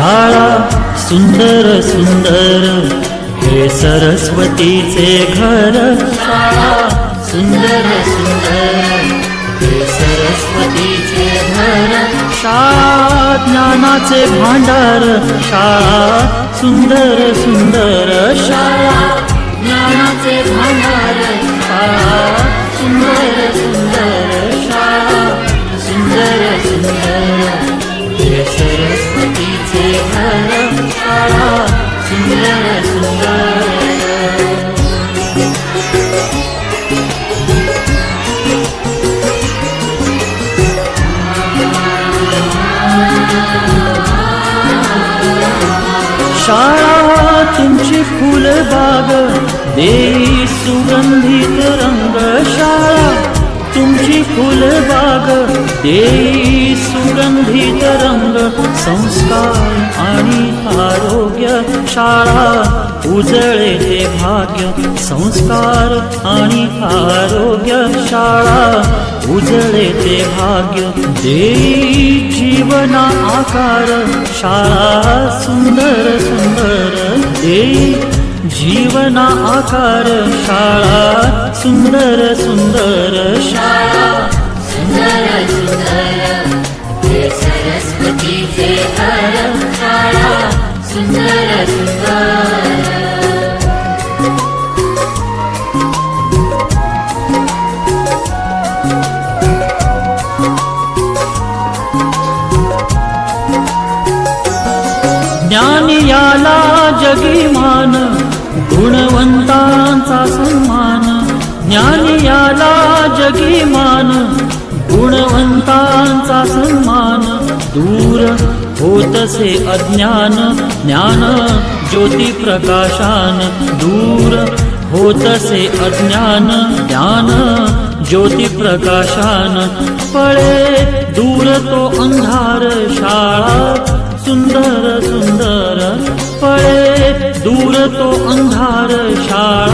शाळा सुंदर सुंदर हे सरस्वतीचे घर. शाळा सुंदर सुंदर हे सरस्वतीचे घर. शाळा ज्ञानाचे भांडार. शाळा सुंदर सुंदर. शाळा ज्ञानाचे भांडार. शाळा सुंदर सुंदर. शाळा सुंदर सुंदर हे सरस्वतीचे घर. शाळा सुंदर सुंदर. शाळा तुमची फुलबाग देई सुगंधित रंग. शाळा तुमची फुलबाग देई सुगंधित रंग. संस्कार आणि आरोग्य शाळा उजळे ते भाग्य. संस्कार आणि आरोग्य शाळा उजळे ते भाग्य. देई जीवना आकार. शाळा सुंदर सुंदर देई जीवना आकार. शाळा सुंदर सुंदर. शाळा सुंदर सुंदर हे सरस्वतीचे घर. शाळा सुंदर सुंदर. ज्ञान याला जगी मान. गुणवंतांचा सन्मान. ज्ञान याला जगी मान. गुणवंतांचा सन्मान. दूर होतसे अज्ञान. ज्ञान ज्योती प्रकाशान. दूर होतसे अज्ञान. ज्ञान ज्योती प्रकाशान. पळे दूर तो अंधार. शाळा सुंदर सुंदर. पळे दूर तो अंधार. शाळा